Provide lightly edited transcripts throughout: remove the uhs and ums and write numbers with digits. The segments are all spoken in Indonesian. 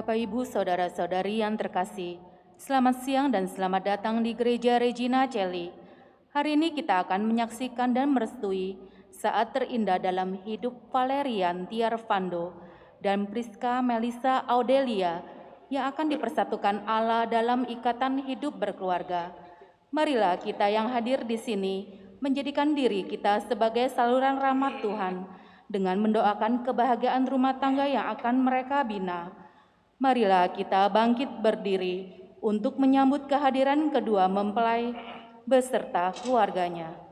Bapak, Ibu, Saudara-saudari yang terkasih, selamat siang dan selamat datang di Gereja Regina Coeli. Hari ini kita akan menyaksikan dan merestui saat terindah dalam hidup Valerian Tiervando dan Priska Melissa Audelia yang akan dipersatukan Allah dalam ikatan hidup berkeluarga. Marilah kita yang hadir di sini menjadikan diri kita sebagai saluran rahmat Tuhan dengan mendoakan kebahagiaan rumah tangga yang akan mereka bina. Marilah kita bangkit berdiri untuk menyambut kehadiran kedua mempelai beserta keluarganya.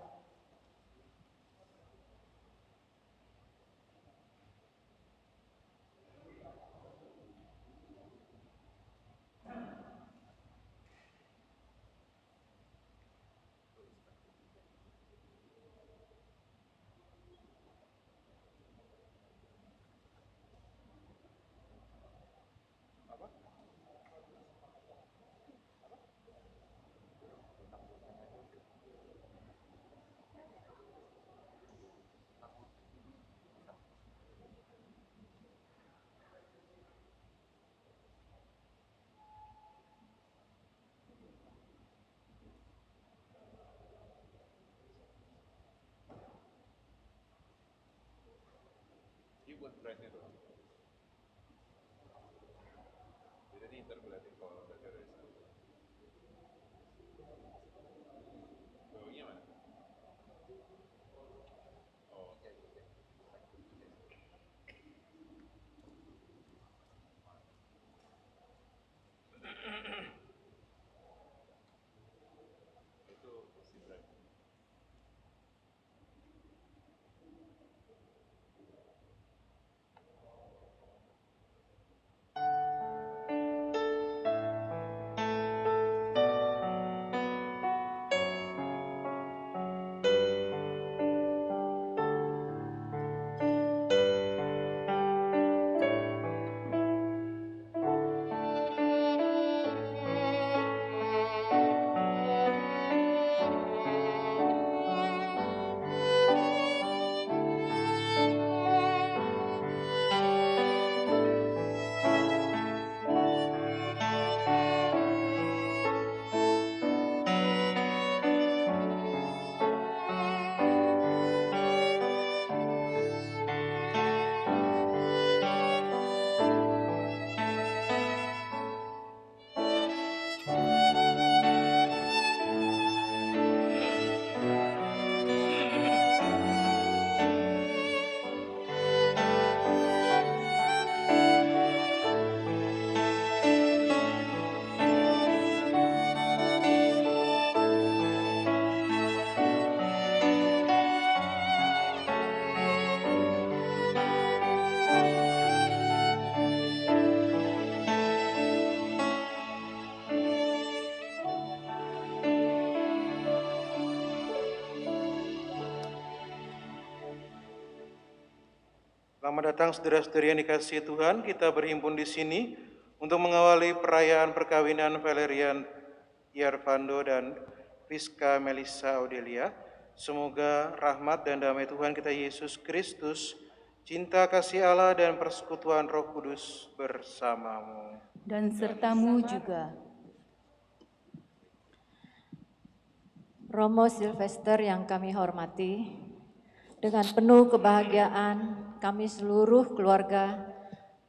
Selamat datang saudara-saudari yang dikasihi Tuhan. Kita berhimpun di sini untuk mengawali perayaan perkawinan Valerian Tiervando dan Priska Melissa Audelia. Semoga rahmat dan damai Tuhan kita Yesus Kristus, cinta kasih Allah dan persekutuan Roh Kudus bersamamu. Dan sertamu juga. Romo Silvester yang kami hormati, dengan penuh kebahagiaan kami seluruh keluarga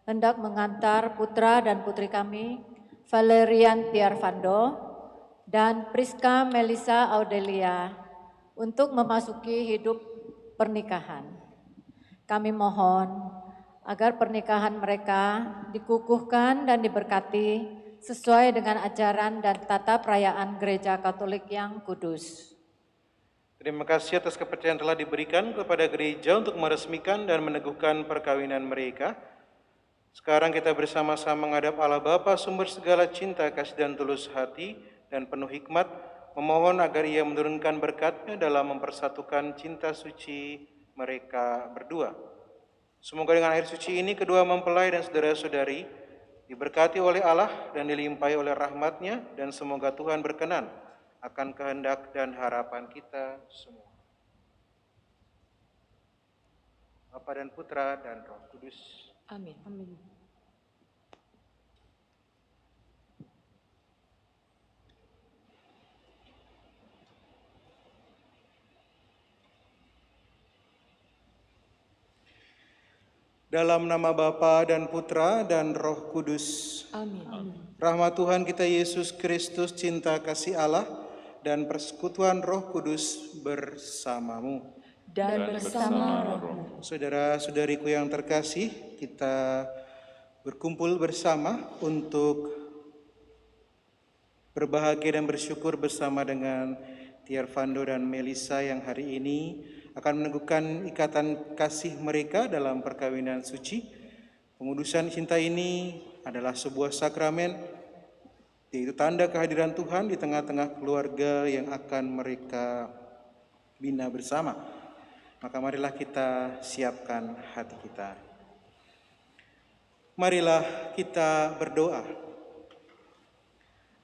hendak mengantar putra dan putri kami, Valerian Tiervando dan Priska Melissa Audelia, untuk memasuki hidup pernikahan. Kami mohon agar pernikahan mereka dikukuhkan dan diberkati sesuai dengan ajaran dan tata perayaan Gereja Katolik yang kudus. Terima kasih atas kepercayaan telah diberikan kepada gereja untuk meresmikan dan meneguhkan perkawinan mereka. Sekarang kita bersama-sama menghadap Allah Bapa, sumber segala cinta, kasih dan tulus hati dan penuh hikmat, memohon agar Ia menurunkan berkat-Nya dalam mempersatukan cinta suci mereka berdua. Semoga dengan air suci ini kedua mempelai dan saudara-saudari diberkati oleh Allah dan dilimpahi oleh rahmat-Nya, dan semoga Tuhan berkenan akan kehendak dan harapan kita semua. Bapa dan Putra dan Roh Kudus. Amin. Amin. Dalam nama Bapa dan Putra dan Roh Kudus. Amin. Rahmat Tuhan kita Yesus Kristus, cinta kasih Allah, dan persekutuan Roh Kudus bersamamu. Dan bersama rohmu. Saudara-saudariku yang terkasih, kita berkumpul bersama untuk berbahagia dan bersyukur bersama dengan Tiervando dan Melisa yang hari ini akan meneguhkan ikatan kasih mereka dalam perkawinan suci. Pengudusan cinta ini adalah sebuah sakramen, yaitu tanda kehadiran Tuhan di tengah-tengah keluarga yang akan mereka bina bersama. Maka marilah kita siapkan hati kita. Marilah kita berdoa.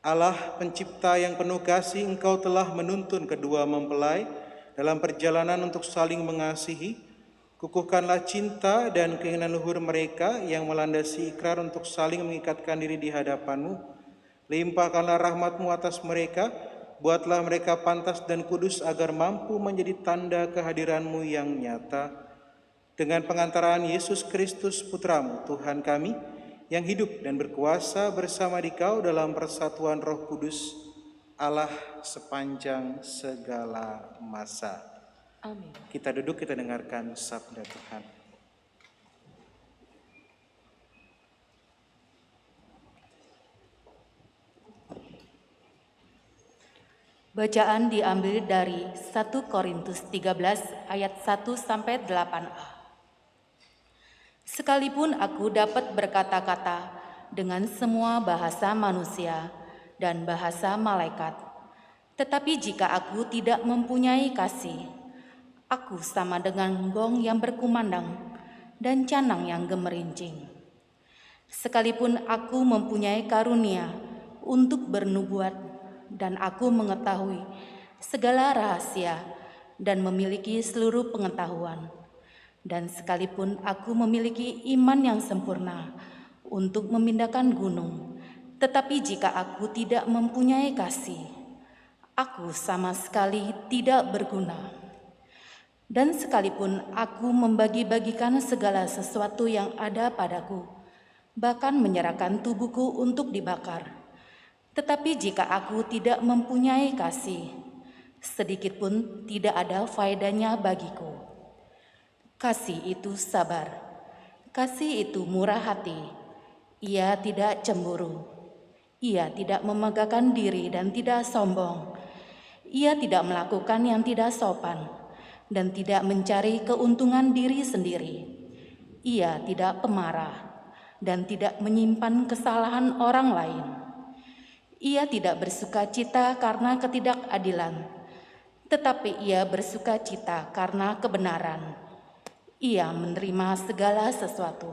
Allah pencipta yang penuh kasih, Engkau telah menuntun kedua mempelai dalam perjalanan untuk saling mengasihi. Kukuhkanlah cinta dan keinginan luhur mereka yang melandasi ikrar untuk saling mengikatkan diri di hadapan-Mu. Limpahkanlah rahmat-Mu atas mereka, buatlah mereka pantas dan kudus agar mampu menjadi tanda kehadiran-Mu yang nyata. Dengan pengantaraan Yesus Kristus Putra-Mu, Tuhan kami, yang hidup dan berkuasa bersama Dikau dalam persatuan Roh Kudus, Allah sepanjang segala masa. Amin. Kita duduk, kita dengarkan sabda Tuhan. Bacaan diambil dari 1 Korintus 13 ayat 1 sampai 8a. Sekalipun aku dapat berkata-kata dengan semua bahasa manusia dan bahasa malaikat, tetapi jika aku tidak mempunyai kasih, aku sama dengan gong yang berkumandang dan canang yang gemerincing. Sekalipun aku mempunyai karunia untuk bernubuat dan aku mengetahui segala rahasia dan memiliki seluruh pengetahuan, dan sekalipun aku memiliki iman yang sempurna untuk memindahkan gunung, tetapi jika aku tidak mempunyai kasih, aku sama sekali tidak berguna. Dan sekalipun aku membagi-bagikan segala sesuatu yang ada padaku, bahkan menyerahkan tubuhku untuk dibakar, tetapi jika aku tidak mempunyai kasih, sedikit pun tidak ada faedahnya bagiku. Kasih itu sabar, kasih itu murah hati, ia tidak cemburu, ia tidak memegahkan diri dan tidak sombong, ia tidak melakukan yang tidak sopan dan tidak mencari keuntungan diri sendiri, ia tidak pemarah dan tidak menyimpan kesalahan orang lain. Ia tidak bersukacita karena ketidakadilan, tetapi ia bersukacita karena kebenaran. Ia menerima segala sesuatu,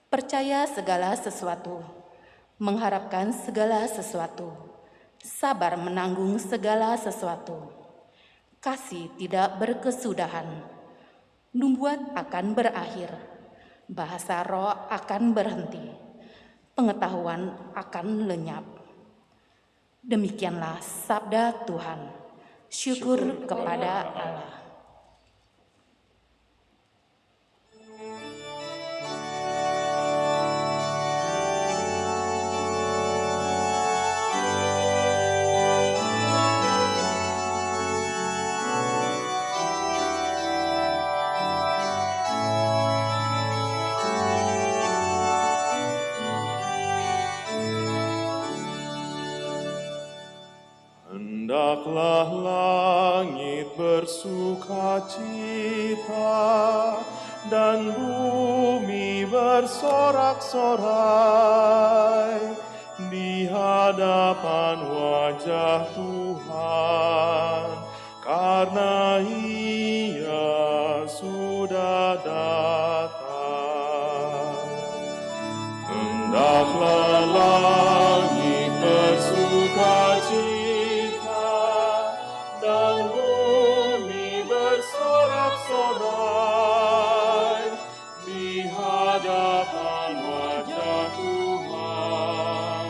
percaya segala sesuatu, mengharapkan segala sesuatu, sabar menanggung segala sesuatu. Kasih tidak berkesudahan, nubuat akan berakhir, bahasa roh akan berhenti, pengetahuan akan lenyap. Demikianlah sabda Tuhan. Syukur kepada Allah. Hendaklah langit bersukacita dan bumi bersorak-sorai di hadapan wajah Tuhan, karena Ia sudah datang. Hendaklah langit bersukacita dan bumi bersorak-sorai di hadapan wajah Tuhan,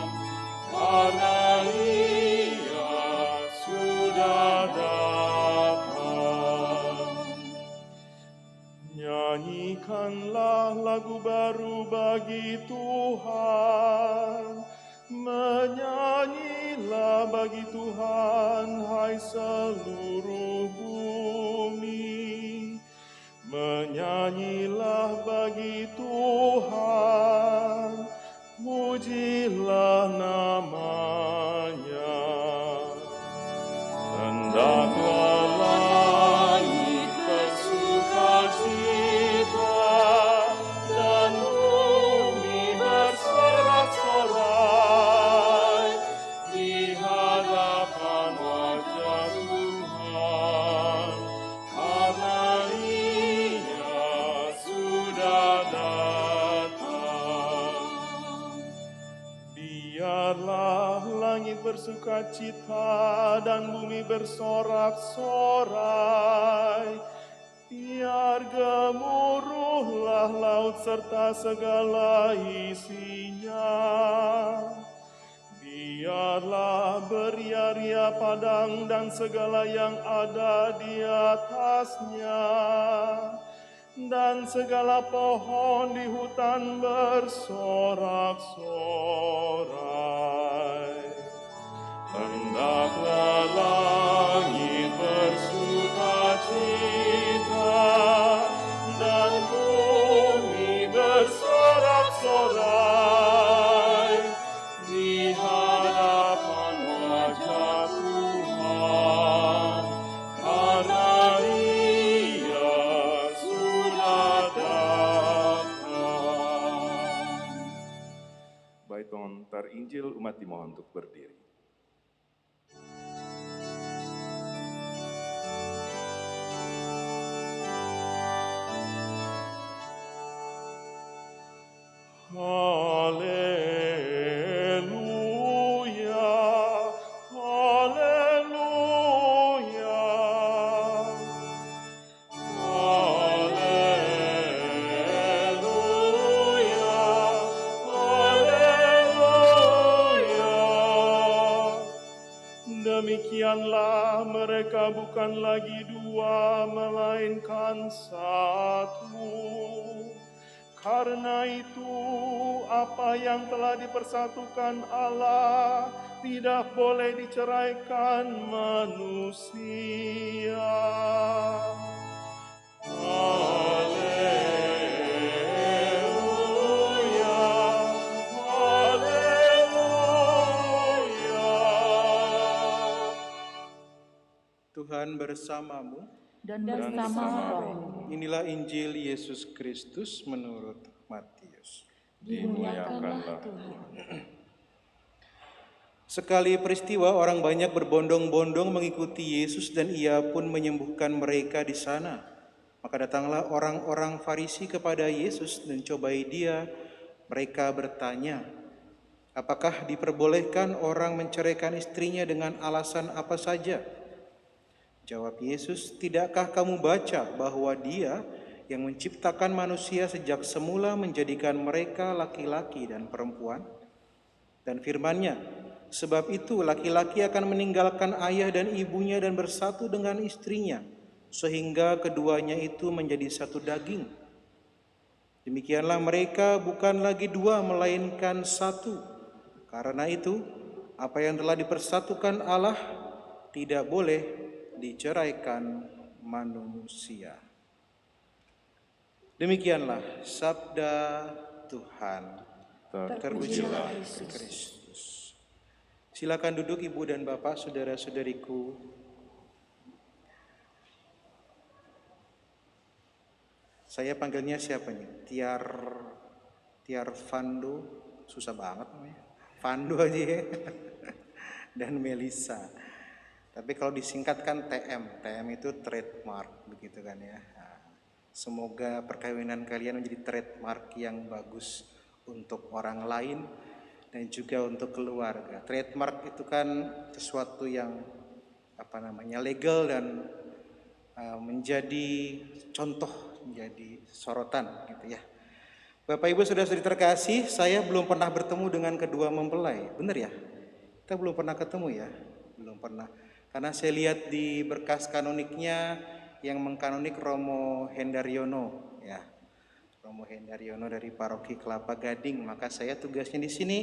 karena Ia sudah datang. Nyanyikanlah lagu baru bagi Tuhan. Menyanyilah bagi Tuhan, hai seluruh bumi. Menyanyilah bagi Tuhan, pujilah namanya. Hendaklah langit bersukacita dan bumi bersorak-sorai di hadapan wajah Tuhan, karena Ia sudah datang. Biarlah langit bersukacita dan bumi bersorak-sorai. Biar gemuruhlah laut serta segala isinya. Biarlah beria-ria padang dan segala yang ada di atasnya. Dan segala pohon di hutan bersorak-sorai. Hendaklah langit bersukacita dan bumi bersorak-sorai di hadapan wajah Tuhan, karena Ia sudah datang. Baiton Tarinjil umat dimohon untuk berdiri. Haleluya, haleluya, haleluya, haleluya. Demikianlah mereka bukan lagi dua, melainkan satu. Karena itu, apa yang telah dipersatukan Allah tidak boleh diceraikan manusia. Haleluya, haleluya. Tuhan bersamamu. Dan bersama rohmu. Inilah Injil Yesus Kristus menurut Matius. Dimuliakanlah Sekali peristiwa orang banyak berbondong-bondong mengikuti Yesus dan Ia pun menyembuhkan mereka di sana. Maka datanglah orang-orang Farisi kepada Yesus dan cobai Dia. Mereka bertanya, apakah diperbolehkan orang menceraikan istrinya dengan alasan apa saja? Jawab Yesus, tidakkah kamu baca bahwa Dia yang menciptakan manusia sejak semula menjadikan mereka laki-laki dan perempuan? Dan firman-Nya, sebab itu laki-laki akan meninggalkan ayah dan ibunya dan bersatu dengan istrinya, sehingga keduanya itu menjadi satu daging. Demikianlah mereka bukan lagi dua, melainkan satu. Karena itu, apa yang telah dipersatukan Allah tidak boleh diceraikan manusia. Demikianlah sabda Tuhan. Terpujilah Kristus. Silakan duduk Ibu dan Bapak, saudara-saudariku. Saya panggilnya siapa nih? Tiar Fando, susah banget namanya. Fando aja ya. Dan Melisa. Tapi kalau disingkatkan TM itu trademark begitu kan ya. Semoga perkawinan kalian menjadi trademark yang bagus untuk orang lain dan juga untuk keluarga. Trademark itu kan sesuatu yang legal dan menjadi contoh, menjadi sorotan gitu ya. Bapak Ibu saudara-saudari terkasih, saya belum pernah bertemu dengan kedua mempelai. Benar ya? Kita belum pernah ketemu ya? Belum pernah. Karena saya lihat di berkas kanoniknya yang mengkanonik Romo Hendaryono ya. Romo Hendaryono dari Paroki Kelapa Gading. Maka saya tugasnya di sini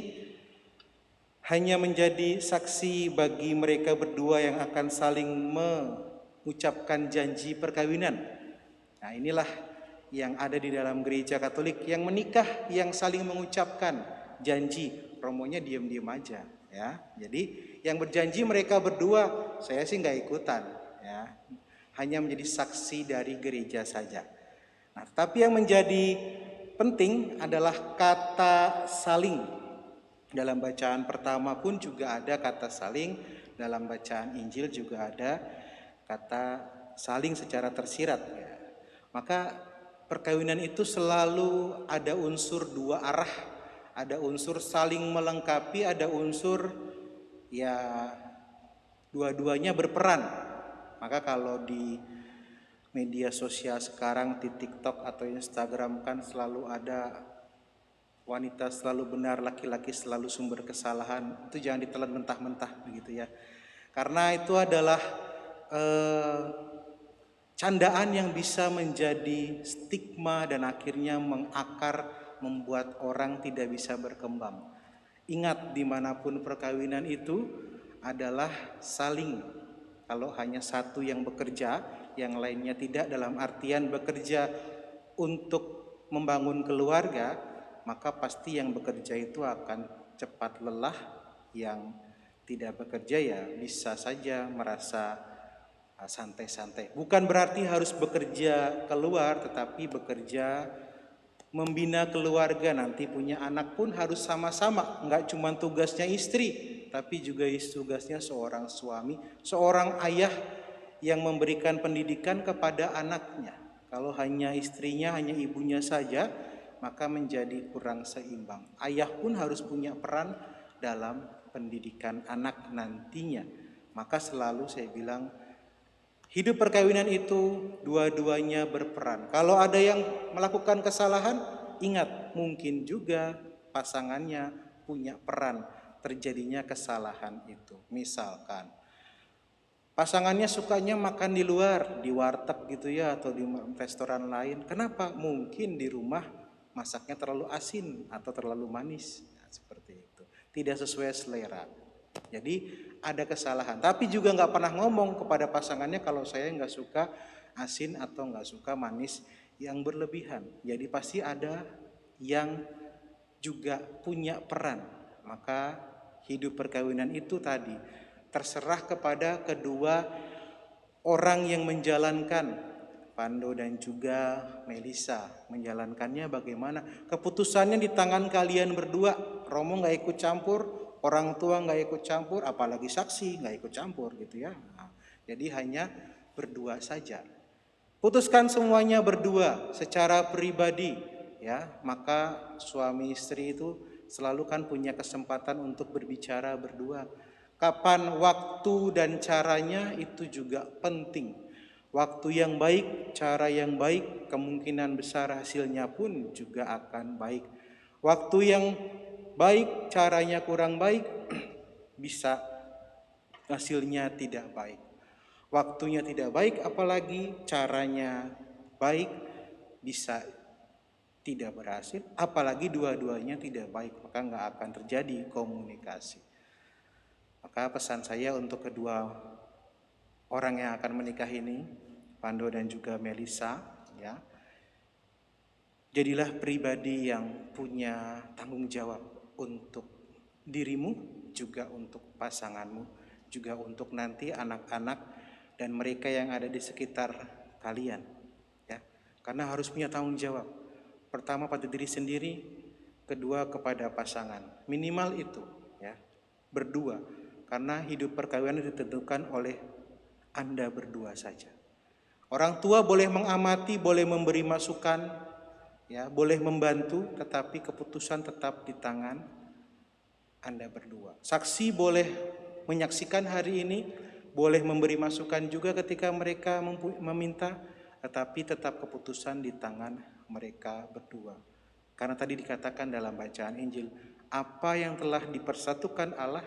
hanya menjadi saksi bagi mereka berdua yang akan saling mengucapkan janji perkawinan. Nah, inilah yang ada di dalam gereja Katolik, yang menikah, yang saling mengucapkan janji. Romonya diam-diam aja, ya. Jadi yang berjanji mereka berdua, saya sih nggak ikutan, ya. Hanya menjadi saksi dari gereja saja. Nah, tapi yang menjadi penting adalah kata saling. Dalam bacaan pertama pun juga ada kata saling, dalam bacaan Injil juga ada kata saling secara tersirat, ya. Maka perkawinan itu selalu ada unsur dua arah, ada unsur saling melengkapi, ada unsur ya dua-duanya berperan. Maka kalau di media sosial sekarang, di TikTok atau Instagram kan selalu ada wanita selalu benar, laki-laki selalu sumber kesalahan. Itu jangan ditelan mentah-mentah begitu ya. Karena itu adalah candaan yang bisa menjadi stigma dan akhirnya mengakar, membuat orang tidak bisa berkembang. Ingat, dimanapun perkawinan itu adalah saling. Kalau hanya satu yang bekerja, yang lainnya tidak, dalam artian bekerja untuk membangun keluarga, maka pasti yang bekerja itu akan cepat lelah, yang tidak bekerja ya bisa saja merasa santai-santai. Bukan berarti harus bekerja keluar, tetapi bekerja membina keluarga, nanti punya anak pun harus sama-sama. Enggak cuma tugasnya istri, tapi juga tugasnya seorang suami, seorang ayah yang memberikan pendidikan kepada anaknya. Kalau hanya istrinya, hanya ibunya saja, maka menjadi kurang seimbang. Ayah pun harus punya peran dalam pendidikan anak nantinya. Maka selalu saya bilang, hidup perkawinan itu dua-duanya berperan. Kalau ada yang melakukan kesalahan, ingat, mungkin juga pasangannya punya peran terjadinya kesalahan itu. Misalkan pasangannya sukanya makan di luar, di warteg gitu ya, atau di restoran lain. Kenapa? Mungkin di rumah masaknya terlalu asin atau terlalu manis, nah, seperti itu, tidak sesuai selera. Jadi ada kesalahan, tapi juga nggak pernah ngomong kepada pasangannya kalau saya nggak suka asin atau nggak suka manis yang berlebihan. Jadi pasti ada yang juga punya peran. Maka hidup perkawinan itu tadi terserah kepada kedua orang yang menjalankan. Pando dan juga Melisa menjalankannya bagaimana? Keputusannya di tangan kalian berdua. Romo nggak ikut campur, orang tua nggak ikut campur, apalagi saksi nggak ikut campur gitu ya. Nah, jadi hanya berdua saja. Putuskan semuanya berdua secara pribadi ya. Maka suami istri itu selalu kan punya kesempatan untuk berbicara berdua. Kapan waktu dan caranya itu juga penting. Waktu yang baik, cara yang baik, kemungkinan besar hasilnya pun juga akan baik. Waktu yang baik, caranya kurang baik, bisa hasilnya tidak baik. Waktunya tidak baik, apalagi caranya baik, bisa tidak berhasil, apalagi dua-duanya tidak baik, maka nggak akan terjadi komunikasi. Maka pesan saya untuk kedua orang yang akan menikah ini, Pando dan juga Melisa, ya, jadilah pribadi yang punya tanggung jawab untuk dirimu, juga untuk pasanganmu, juga untuk nanti anak-anak dan mereka yang ada di sekitar kalian, ya, karena harus punya tanggung jawab. Pertama pada diri sendiri, kedua kepada pasangan, minimal itu, ya, berdua, karena hidup perkawinan ditentukan oleh Anda berdua saja. Orang tua boleh mengamati, boleh memberi masukan, ya, boleh membantu, tetapi keputusan tetap di tangan Anda berdua. Saksi boleh menyaksikan hari ini, boleh memberi masukan juga ketika mereka meminta, tetapi tetap keputusan di tangan mereka berdua. Karena tadi dikatakan dalam bacaan Injil, apa yang telah dipersatukan Allah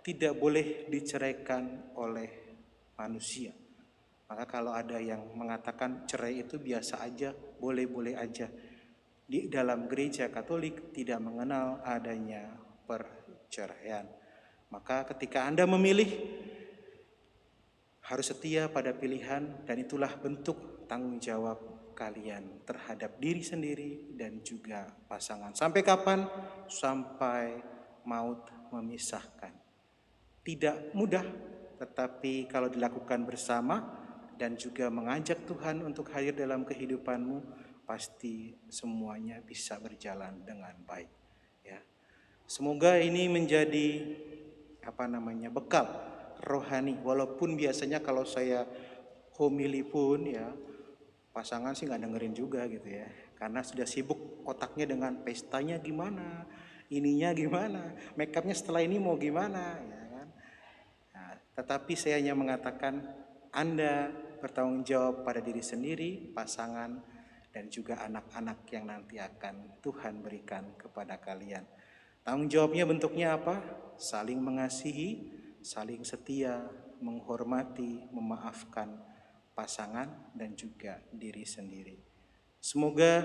tidak boleh diceraikan oleh manusia. Maka kalau ada yang mengatakan cerai itu biasa aja, boleh-boleh aja, di dalam gereja Katolik tidak mengenal adanya perceraian. Maka ketika Anda memilih, harus setia pada pilihan, dan itulah bentuk tanggung jawab kalian terhadap diri sendiri dan juga pasangan. Sampai kapan? Sampai maut memisahkan. Tidak mudah, tetapi kalau dilakukan bersama dan juga mengajak Tuhan untuk hadir dalam kehidupanmu, pasti semuanya bisa berjalan dengan baik. Ya. Semoga ini menjadi bekal rohani. Walaupun biasanya kalau saya homili pun ya pasangan sih nggak dengerin juga gitu ya, karena sudah sibuk otaknya dengan pestanya gimana, ininya gimana, make upnya setelah ini mau gimana, ya kan. Nah, tetapi saya hanya mengatakan Anda bertanggung jawab pada diri sendiri, pasangan, dan juga anak-anak yang nanti akan Tuhan berikan kepada kalian. Tanggung jawabnya bentuknya apa? Saling mengasihi, saling setia, menghormati, memaafkan pasangan dan juga diri sendiri. Semoga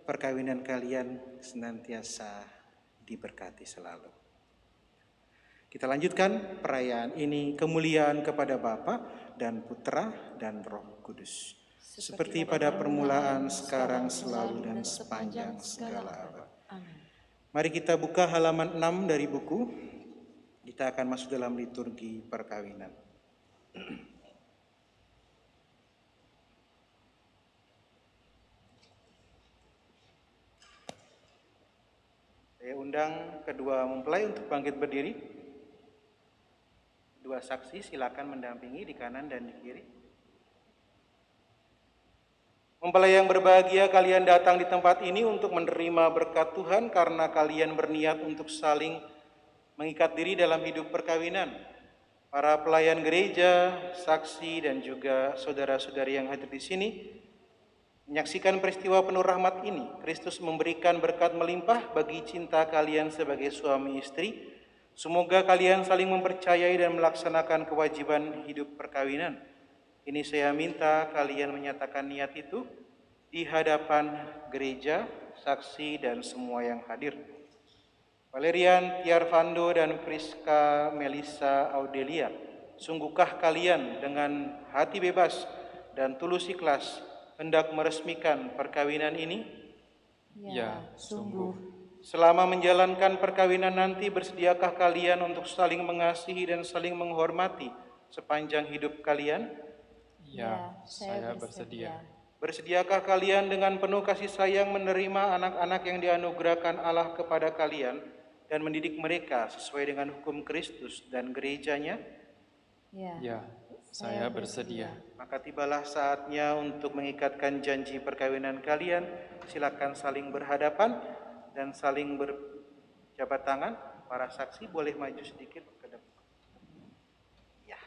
perkawinan kalian senantiasa diberkati selalu. Kita lanjutkan perayaan ini, kemuliaan kepada Bapa dan Putra dan Roh Kudus. Seperti pada permulaan, sekarang, selalu, dan sepanjang segala abad. Amin. Mari kita buka halaman 6 dari buku. Kita akan masuk dalam liturgi perkawinan. Saya undang kedua mempelai untuk bangkit berdiri. Dua saksi silakan mendampingi di kanan dan di kiri. Mempelai yang berbahagia, kalian datang di tempat ini untuk menerima berkat Tuhan karena kalian berniat untuk saling mengikat diri dalam hidup perkawinan. Para pelayan gereja, saksi, dan juga saudara-saudari yang hadir di sini menyaksikan peristiwa penuh rahmat ini. Kristus memberikan berkat melimpah bagi cinta kalian sebagai suami istri. Semoga kalian saling mempercayai dan melaksanakan kewajiban hidup perkawinan. Ini saya minta kalian menyatakan niat itu di hadapan gereja, saksi, dan semua yang hadir. Valerian Tiarvando dan Priska Melisa Audelia, sungguhkah kalian dengan hati bebas dan tulus ikhlas hendak meresmikan perkawinan ini? Ya, sungguh. Selama menjalankan perkawinan nanti, bersediakah kalian untuk saling mengasihi dan saling menghormati sepanjang hidup kalian? Ya, saya bersedia. Bersediakah kalian dengan penuh kasih sayang menerima anak-anak yang dianugerahkan Allah kepada kalian dan mendidik mereka sesuai dengan hukum Kristus dan gerejanya? Ya, saya bersedia. Maka tibalah saatnya untuk mengikatkan janji perkawinan kalian. Silakan saling berhadapan dan saling berjabat tangan. Para saksi boleh maju sedikit ke depan. Ya,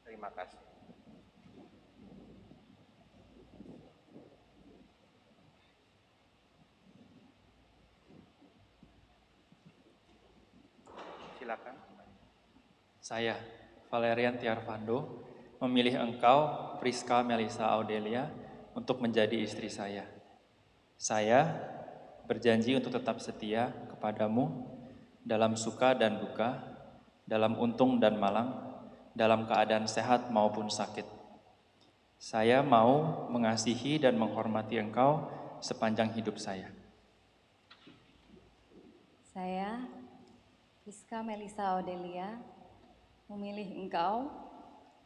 terima kasih. Silakan. Saya, Valerian Tiarvando, memilih engkau, Priska Melisa Audelia, untuk menjadi istri saya. Saya berjanji untuk tetap setia kepadamu dalam suka dan duka, dalam untung dan malang, dalam keadaan sehat maupun sakit. Saya mau mengasihi dan menghormati engkau sepanjang hidup saya. Saya, Priska Melisa Audelia, memilih engkau,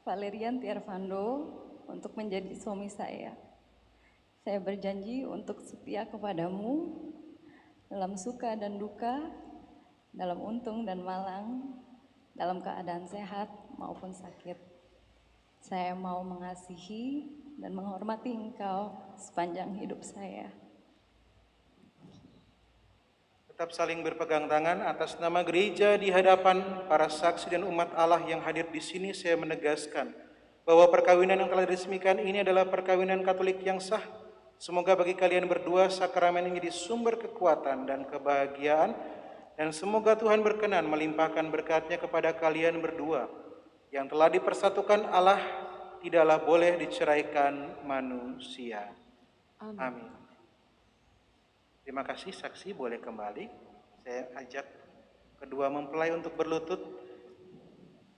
Valerian Tiarvando, untuk menjadi suami saya. Saya berjanji untuk setia kepadamu dalam suka dan duka, dalam untung dan malang, dalam keadaan sehat maupun sakit. Saya mau mengasihi dan menghormati engkau sepanjang hidup saya. Tetap saling berpegang tangan atas nama gereja di hadapan para saksi dan umat Allah yang hadir di sini. Saya menegaskan bahwa perkawinan yang telah diresmikan ini adalah perkawinan Katolik yang sah. Semoga bagi kalian berdua sakramen ini menjadi sumber kekuatan dan kebahagiaan, dan semoga Tuhan berkenan melimpahkan berkat-Nya kepada kalian berdua yang telah dipersatukan Allah, tidaklah boleh diceraikan manusia. Amin. Terima kasih, saksi boleh kembali. Saya ajak kedua mempelai untuk berlutut.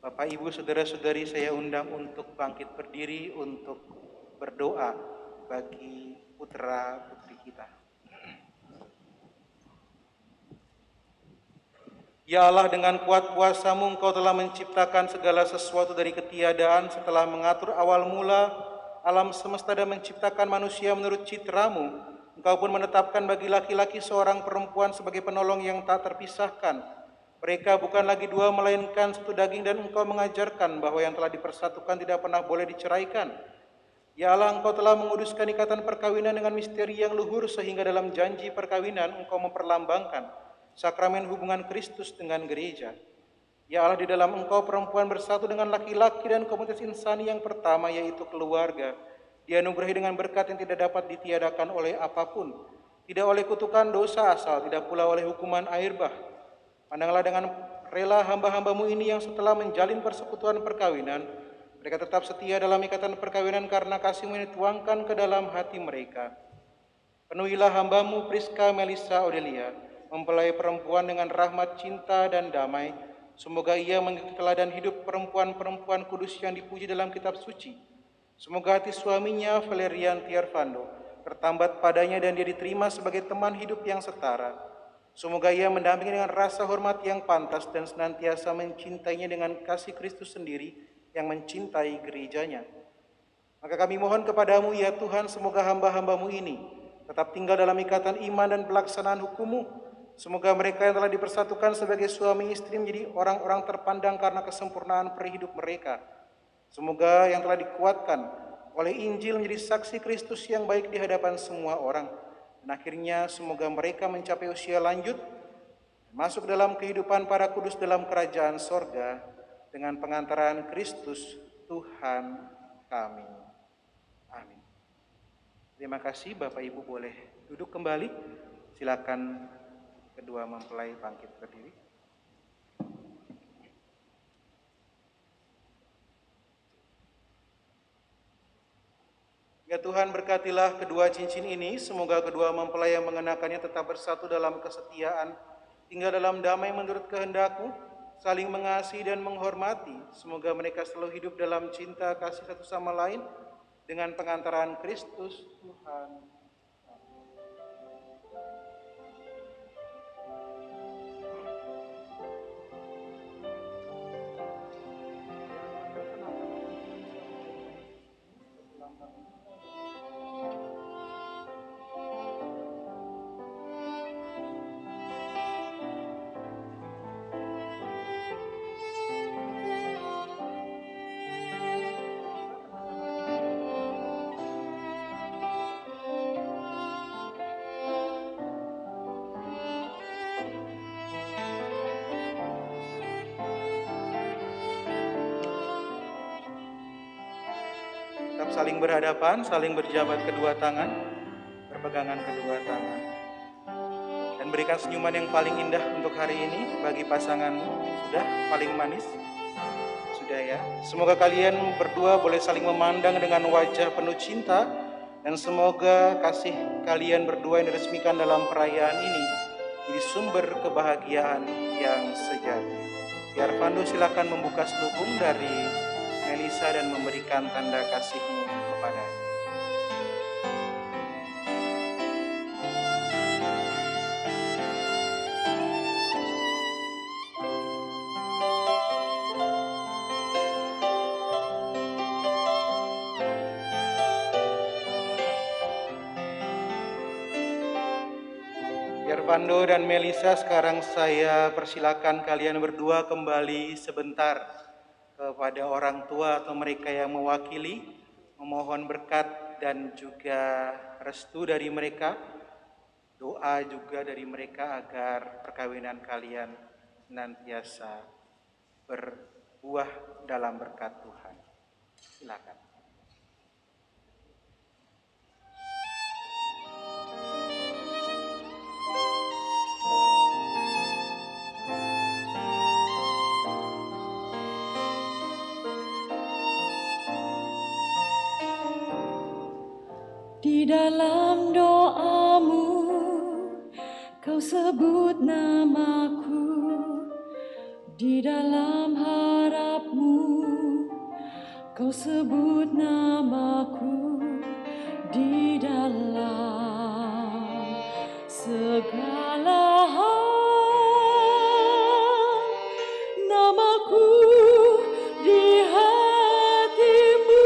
Bapak, Ibu, saudara-saudari saya undang untuk bangkit berdiri untuk berdoa bagi putra-putri kita. Ya Allah, dengan kuat kuasa-Mu Engkau telah menciptakan segala sesuatu dari ketiadaan setelah mengatur awal mula alam semesta dan menciptakan manusia menurut citra-Mu. Engkau pun menetapkan bagi laki-laki seorang perempuan sebagai penolong yang tak terpisahkan. Mereka bukan lagi dua melainkan satu daging, dan Engkau mengajarkan bahwa yang telah dipersatukan tidak pernah boleh diceraikan. Ya Allah, Engkau telah menguduskan ikatan perkawinan dengan misteri yang luhur sehingga dalam janji perkawinan Engkau memperlambangkan sakramen hubungan Kristus dengan gereja. Ya Allah, di dalam Engkau perempuan bersatu dengan laki-laki dan komunitas insani yang pertama, yaitu keluarga. Dianugerahi dengan berkat yang tidak dapat ditiadakan oleh apapun, tidak oleh kutukan dosa asal, tidak pula oleh hukuman air bah. Pandanglah dengan rela hamba-hamba-Mu ini yang setelah menjalin persekutuan perkawinan, mereka tetap setia dalam ikatan perkawinan karena kasih-Mu yang dituangkan ke dalam hati mereka. Penuhilah hamba-Mu Priska Melisa Audelia, mempelai perempuan dengan rahmat, cinta, dan damai. Semoga ia mengikuti teladan hidup perempuan-perempuan kudus yang dipuji dalam kitab suci. Semoga hati suaminya, Valerian Tiarfando, tertambat padanya dan dia diterima sebagai teman hidup yang setara. Semoga ia mendampingi dengan rasa hormat yang pantas dan senantiasa mencintainya dengan kasih Kristus sendiri yang mencintai gerejanya. Maka kami mohon kepadamu, ya Tuhan, semoga hamba-hamba-Mu ini tetap tinggal dalam ikatan iman dan pelaksanaan hukum-Mu. Semoga mereka yang telah dipersatukan sebagai suami istri menjadi orang-orang terpandang karena kesempurnaan perihidup mereka. Semoga yang telah dikuatkan oleh Injil menjadi saksi Kristus yang baik di hadapan semua orang. Dan akhirnya semoga mereka mencapai usia lanjut, masuk dalam kehidupan para kudus dalam kerajaan sorga dengan pengantaran Kristus Tuhan kami. Amin. Terima kasih, Bapak Ibu boleh duduk kembali. Silakan kedua mempelai bangkit berdiri. Ya Tuhan, berkatilah kedua cincin ini, semoga kedua mempelai yang mengenakannya tetap bersatu dalam kesetiaan, tinggal dalam damai menurut kehendak-Mu, saling mengasihi dan menghormati. Semoga mereka selalu hidup dalam cinta kasih satu sama lain dengan pengantaran Kristus Tuhan. Tetap saling berhadapan, saling berjabat kedua tangan, berpegangan kedua tangan. Dan berikan senyuman yang paling indah untuk hari ini bagi pasanganmu. Sudah paling manis? Sudah ya. Semoga kalian berdua boleh saling memandang dengan wajah penuh cinta, dan semoga kasih kalian berdua yang diresmikan dalam perayaan ini jadi sumber kebahagiaan yang sejati. Tiarfando silakan membuka selubung dari Melisa dan memberikan tanda kasih-Mu kepadanya. Tiarfando dan Melisa, sekarang saya persilakan kalian berdua kembali sebentar kepada orang tua atau mereka yang mewakili, memohon berkat dan juga restu dari mereka, doa juga dari mereka agar perkawinan kalian senantiasa berbuah dalam berkat Tuhan. Silakan. Di dalam doamu Kau sebut namaku di dalam harapmu, kau sebut namaku di dalam segala hal, namaku di hatimu,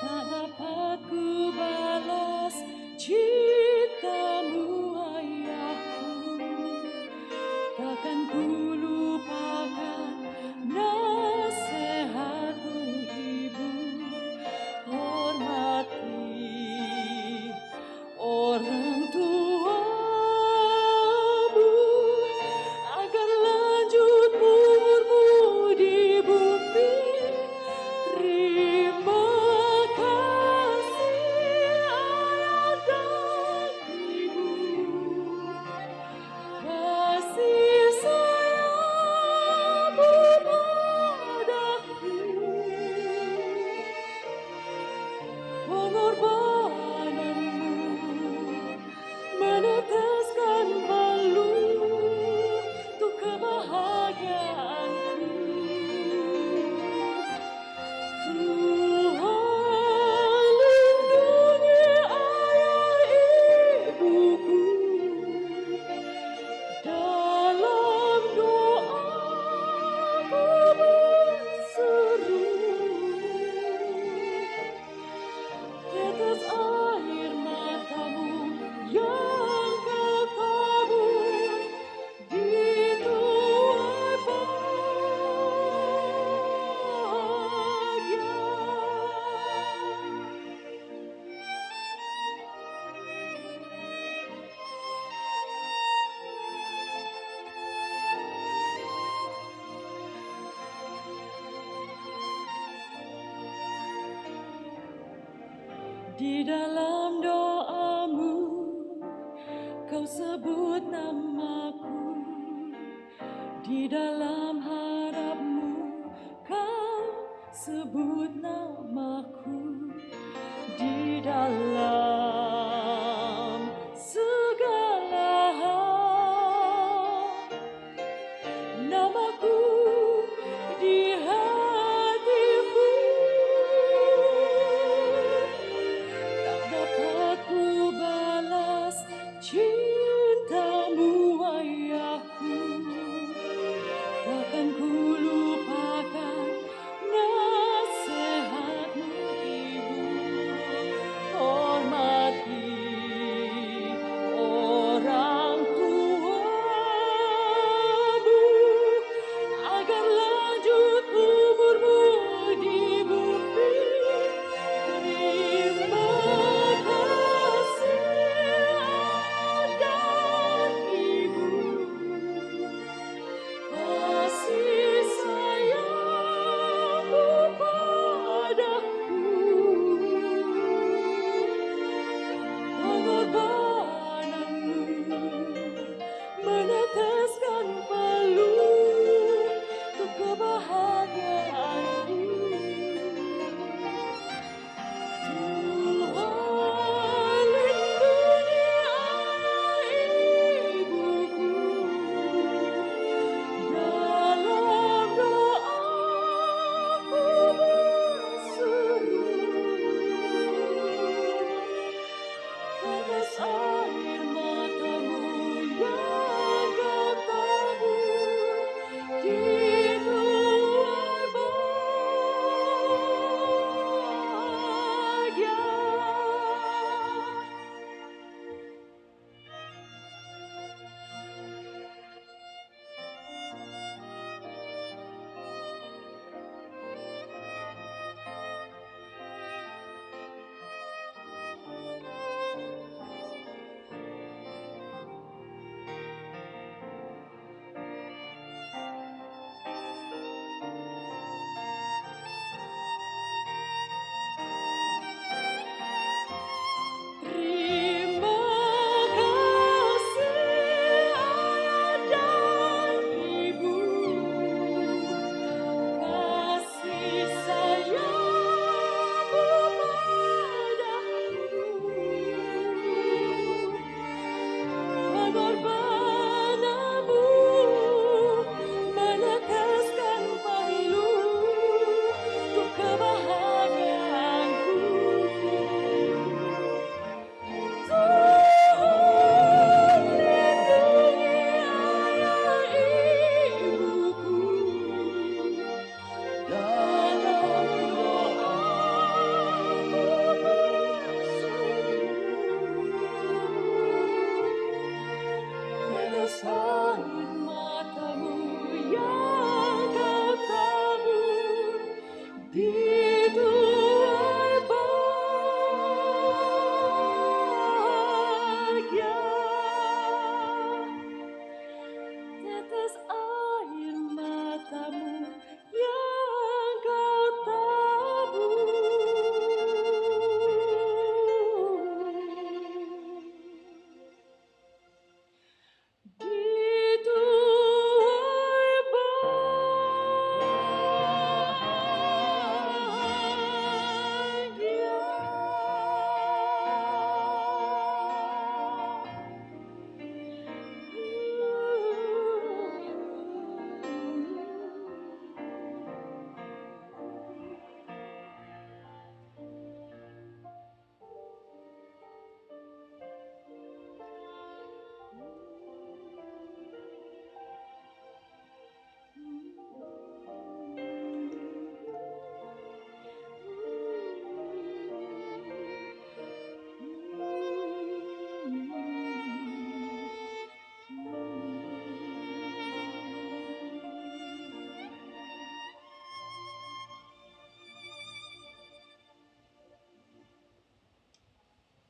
tak dapat ku balas cintamu ayahku, takkan ku lupakan nasihatmu ibu. Hormati orang tuamu agar lanjut umurmu di bumi. Terima kasih ayah dan ibu, kasih sayangmu padaku, pengorbananmu meneteskan malu untuk kebahagiaanku. Tuhan lindungi ayah ibuku, dalam doaku berseru, tetes air matamu yang kau tabur di tuai bahagia. Di dalam doamu kau sebut namaku, di dalam harapmu kau sebut namaku, di dalam segala hal, namaku di hatimu, tak dapat ku balas cintamu ayahku, takkan ku lupakan nasihatmu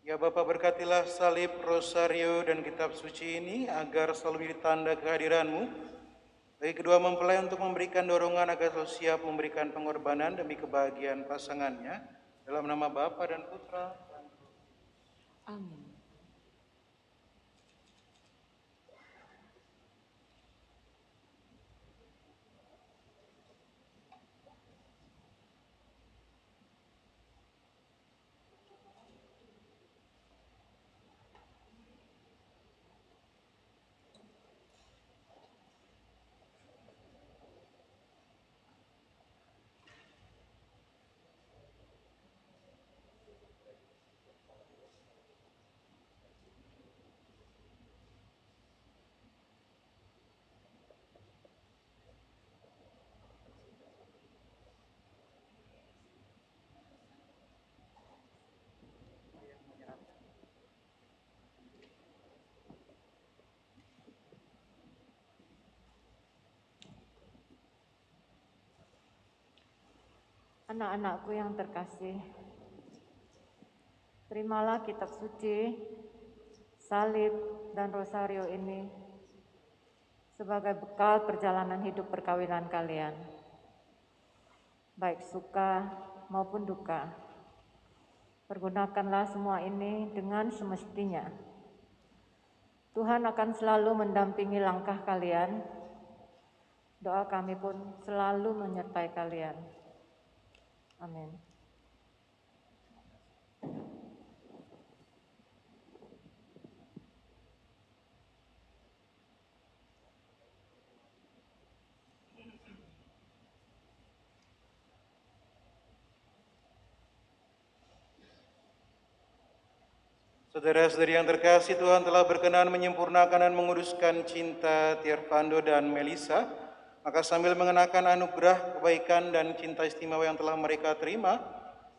Ya Bapa, berkatilah salib, rosario, dan kitab suci ini agar selalu menjadi tanda kehadiran-Mu bagi kedua mempelai untuk memberikan dorongan agar selalu siap memberikan pengorbanan demi kebahagiaan pasangannya dalam nama Bapa dan Putra dan Roh Kudus. Amin. Anak-anakku yang terkasih, terimalah kitab suci, salib, dan rosario ini sebagai bekal perjalanan hidup perkawinan kalian, baik suka maupun duka. Pergunakanlah semua ini dengan semestinya. Tuhan akan selalu mendampingi langkah kalian. Doa kami pun selalu menyertai kalian. Amin. Saudara-saudari yang terkasih, Tuhan telah berkenan menyempurnakan dan menguduskan cinta Tiervando dan Melisa. Maka sambil mengenakan anugerah, kebaikan, dan cinta istimewa yang telah mereka terima,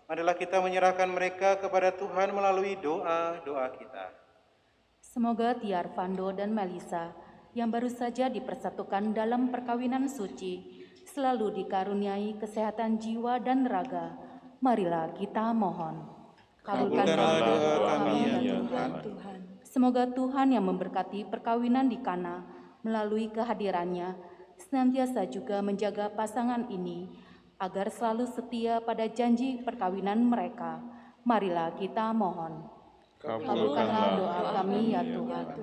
marilah kita menyerahkan mereka kepada Tuhan melalui doa-doa kita. Semoga Tiervando dan Melisa yang baru saja dipersatukan dalam perkawinan suci selalu dikaruniai kesehatan jiwa dan raga. Marilah kita mohon. Kabulkanlah doa kami ya Tuhan. Semoga Tuhan yang memberkati perkawinan di Kana melalui kehadirannya senantiasa juga menjaga pasangan ini agar selalu setia pada janji perkawinan mereka. Marilah kita mohon. Kabulkanlah doa kami ya Tuhan.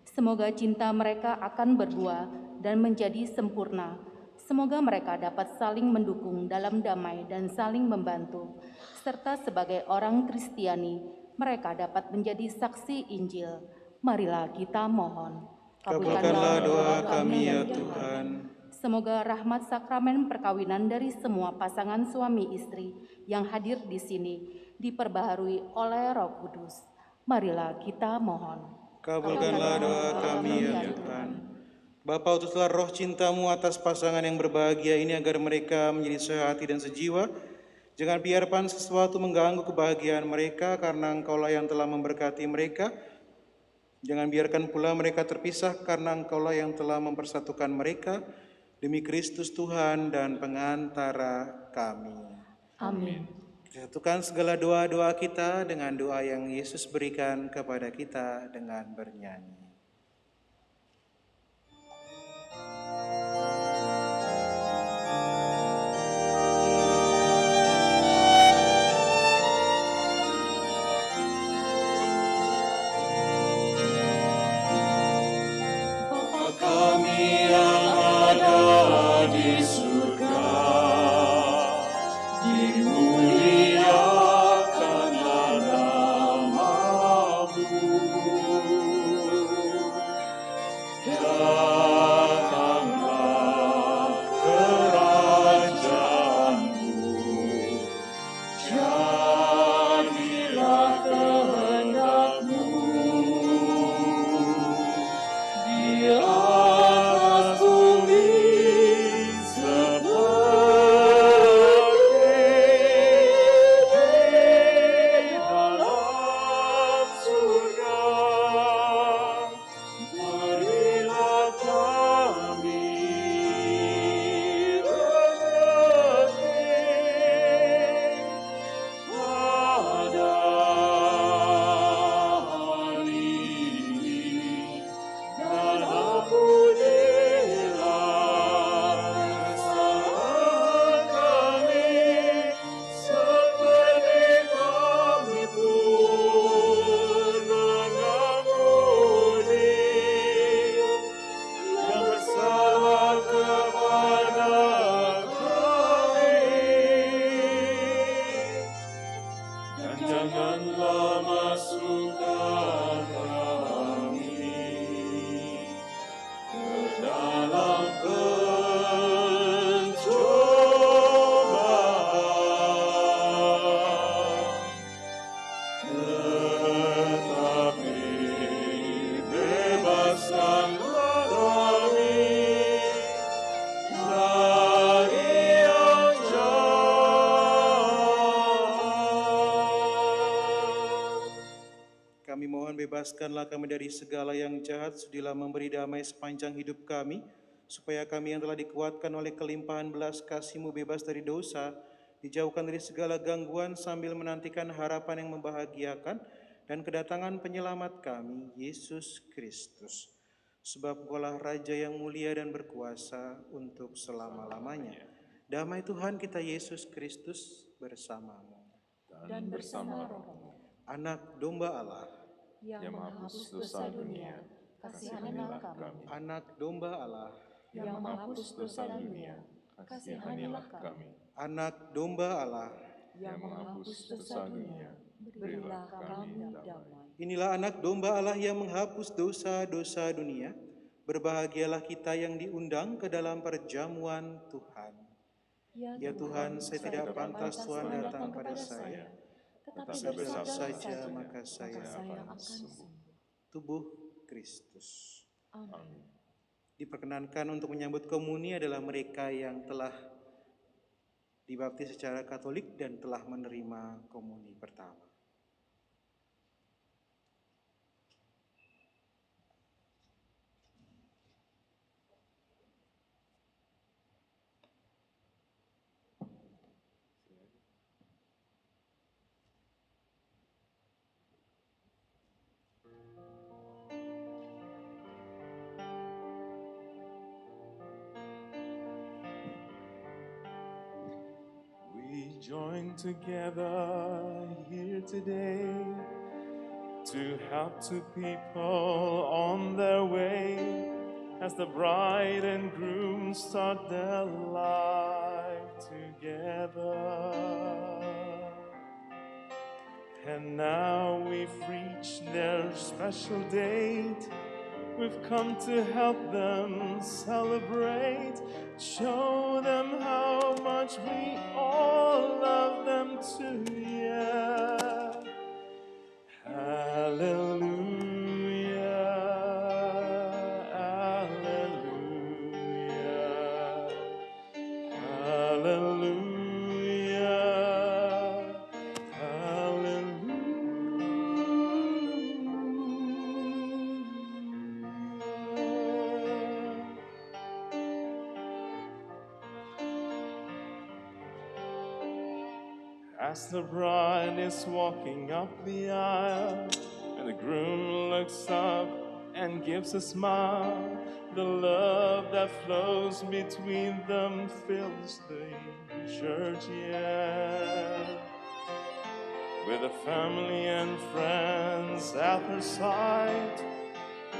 Semoga cinta mereka akan berbuah dan menjadi sempurna. Semoga mereka dapat saling mendukung dalam damai dan saling membantu. Serta sebagai orang Kristiani, mereka dapat menjadi saksi Injil. Marilah kita mohon. Kabulkanlah doa kami ya Tuhan. Semoga rahmat sakramen perkawinan dari semua pasangan suami istri yang hadir di sini diperbaharui oleh Roh Kudus. Marilah kita mohon. Kabulkanlah doa kami ya Tuhan. Bapa, utuslah roh cinta-Mu atas pasangan yang berbahagia ini agar mereka menjadi sehati dan sejiwa. Jangan biarkan sesuatu mengganggu kebahagiaan mereka, karena Engkau-lah yang telah memberkati mereka. Jangan biarkan pula mereka terpisah, karena Engkau-lah yang telah mempersatukan mereka. Demi Kristus Tuhan dan pengantara kami. Amin. Satukan segala doa-doa kita dengan doa yang Yesus berikan kepada kita dengan bernyanyi. Bapa kami yang ada di surga, dimuliakanlah nama-Mu. bebaskanlah kami dari segala yang jahat, sudilah memberi damai sepanjang hidup kami, supaya kami yang telah dikuatkan oleh kelimpahan belas kasih-Mu bebas dari dosa, dijauhkan dari segala gangguan sambil menantikan harapan yang membahagiakan dan kedatangan penyelamat kami, Yesus Kristus. Sebab Engkaulah Raja yang mulia dan berkuasa untuk selama-lamanya. Damai Tuhan kita Yesus Kristus bersamamu. Dan bersama rohmu, Anak domba Allah, yang menghapus dosa dunia, kasihanilah kami. anak domba Allah, yang menghapus dosa dunia, Kasihanilah kami. anak domba Allah. yang menghapus dosa dunia, berilah kami damai. Inilah anak domba Allah yang menghapus dosa-dosa dunia. Berbahagialah kita yang diundang ke dalam perjamuan Tuhan. Ya Tuhan, saya tidak pantas Tuhan datang pada saya, tetapi bersabda saja maka saya akan sembuh. Tubuh Kristus. Amin. Diperkenankan untuk menyambut komuni adalah mereka yang telah dibaptis secara Katolik dan telah menerima komuni pertama. We join together here today to help two people on their way as the bride and groom start their life together. And now we've reached their special date. We've come to help them celebrate, show them how much we all love them too, yeah. Hallelujah, hallelujah, hallelujah, hallelujah. As the bride is walking up the aisle, and the groom looks up and gives a smile, the love that flows between them fills the church, yeah. With the family and friends at her side,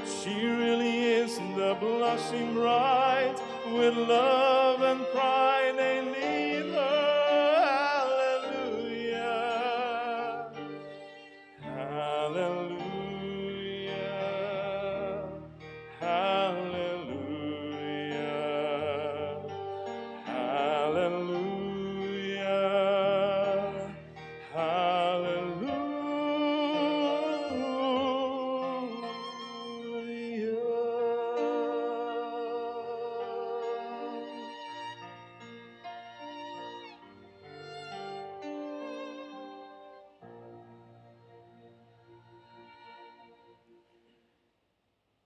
she really is the blushing bride. With love and pride they lead her. Hallelujah, hallelujah, hallelujah, hallelujah.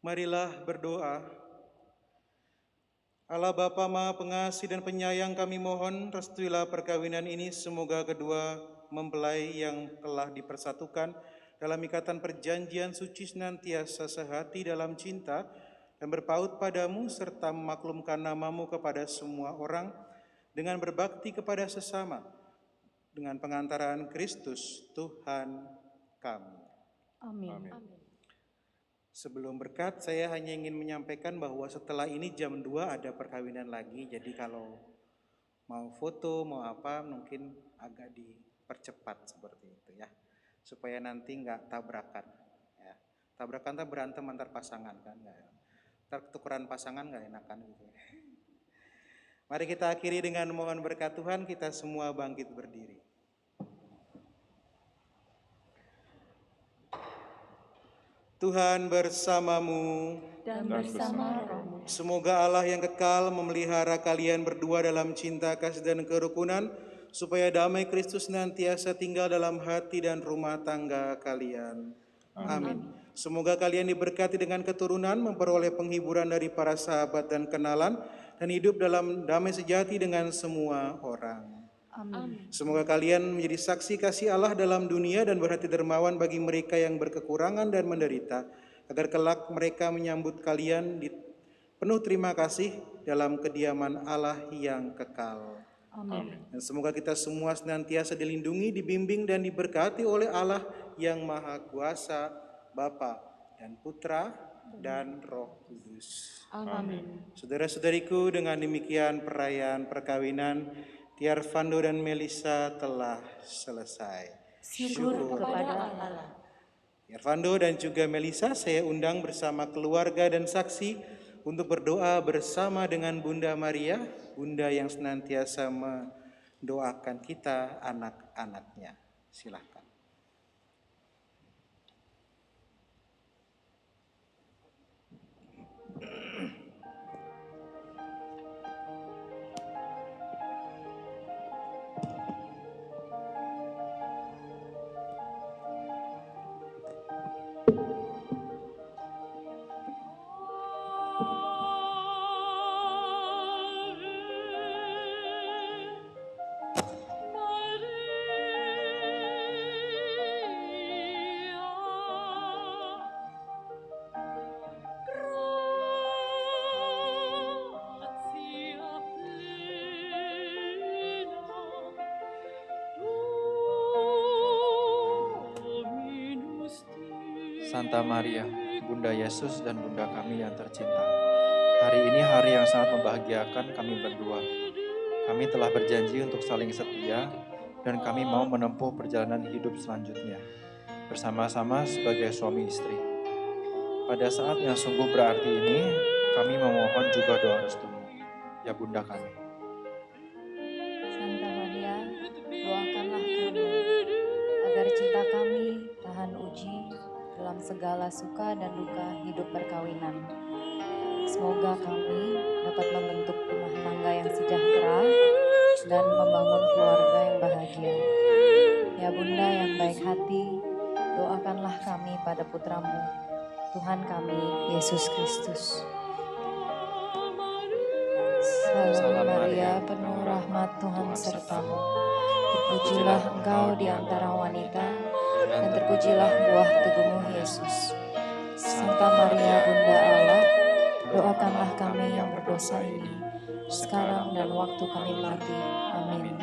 Marilah berdoa. Allah Bapa Maha Pengasih dan Penyayang, kami mohon restuilah perkawinan ini, semoga kedua mempelai yang telah dipersatukan dalam ikatan perjanjian suci senantiasa sehati dalam cinta dan berpaut padamu serta memaklumkan namamu kepada semua orang dengan berbakti kepada sesama dengan pengantaran Kristus Tuhan kami. Amin. Sebelum berkat, saya hanya ingin menyampaikan bahwa setelah ini jam 2 ada perkawinan lagi. Jadi kalau mau foto, mau apa, mungkin agak dipercepat seperti itu ya. Supaya nanti nggak tabrakan. Ya. Tabrakan tak berantem antar pasangan kan. Ntar tukeran pasangan nggak enakan gitu ya. Mari kita akhiri dengan mohon berkat Tuhan, kita semua bangkit berdiri. Tuhan bersamamu Dan bersama rohmu, Semoga Allah yang kekal memelihara kalian berdua dalam cinta, kasih dan kerukunan, supaya damai Kristus senantiasa tinggal dalam hati dan rumah tangga kalian. Amin. Semoga kalian diberkati dengan keturunan, memperoleh penghiburan dari para sahabat dan kenalan, dan hidup dalam damai sejati dengan semua orang. Amin. Semoga kalian menjadi saksi kasih Allah dalam dunia dan berhati dermawan bagi mereka yang berkekurangan dan menderita, agar kelak mereka menyambut kalian di penuh terima kasih dalam kediaman Allah yang kekal. Amin. Dan semoga kita semua senantiasa dilindungi, dibimbing, dan diberkati oleh Allah yang Maha Kuasa, Bapa dan Putra dan Roh Kudus. Amin. Saudara-saudariku, dengan demikian perayaan perkawinan Tiar Fando dan Melisa telah selesai. Syukur kepada Allah. Tiar Fando dan juga Melisa saya undang bersama keluarga dan saksi untuk berdoa bersama dengan Bunda Maria, Bunda yang senantiasa mendoakan kita anak-anaknya. Silakan. Santa Maria, Bunda Yesus dan Bunda kami yang tercinta. Hari ini hari yang sangat membahagiakan kami berdua. Kami telah berjanji untuk saling setia dan kami mau menempuh perjalanan hidup selanjutnya bersama-sama sebagai suami istri. Pada saat yang sungguh berarti ini, kami memohon juga doa restumu, ya Bunda kami. Santa Maria, doakanlah kami agar cinta kami tahan uji dalam segala suka dan duka hidup perkawinan. Semoga kami dapat membentuk rumah tangga yang sejahtera dan membangun keluarga yang bahagia. Ya Bunda yang baik hati, doakanlah kami pada putramu, Tuhan kami, Yesus Kristus. Salam Maria, penuh rahmat Tuhan sertamu. Terpujilah engkau di antara wanita, dan terpujilah buah tubuhmu Yesus. Santa Maria Bunda Allah, doakanlah kami yang berdosa ini, sekarang dan waktu kami mati. Amin.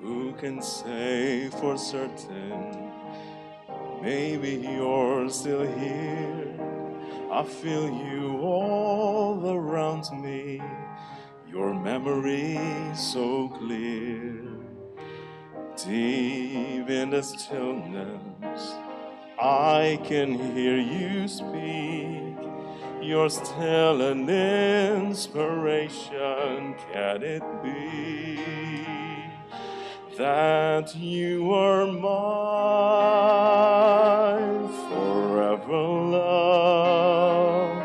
Who can say for certain, maybe you're still here. I feel you all around me, your memory so clear. Deep in the stillness, I can hear you speak. You're still an inspiration, can it be that you are my forever love,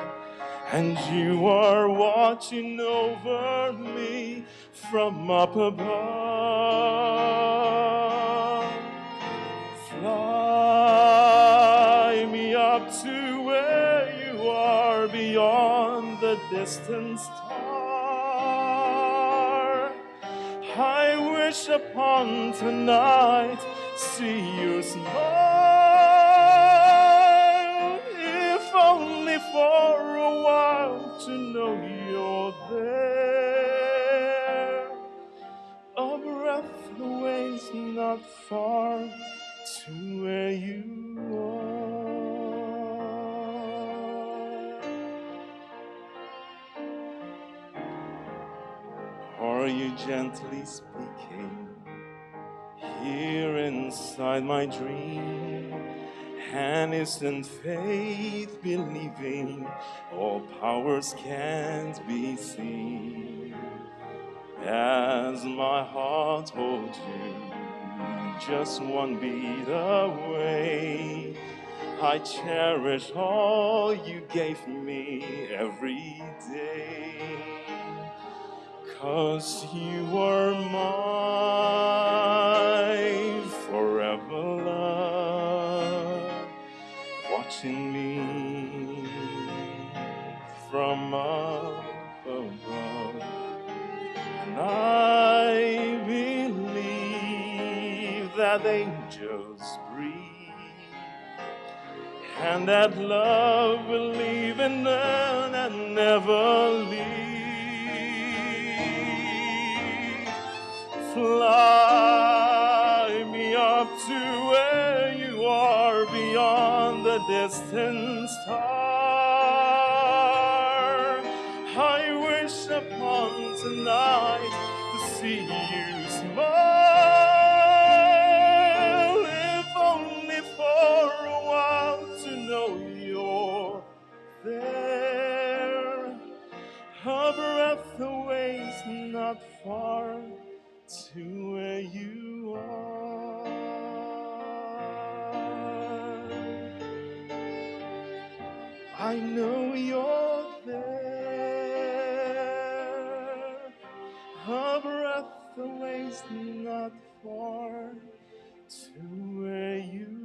and you are watching over me from up above. Fly me up to where distant star. I wish upon tonight see you smile, if only for a while to know you're there. A breath away is not far to where you are you gently speaking here inside my dream? And isn't faith believing all powers can't be seen? As my heart holds you just one beat away, I cherish all you gave me every day. 'Cause you were my forever love, watching me from up above. And I believe that angels breathe, and that love will leave and learn and never leave. Fly me up to where you are beyond the distant star. I wish upon tonight to see you smile, if only for a while to know you're there. A breath away is not far to where you are. I know you're there. A breath away is not far to where you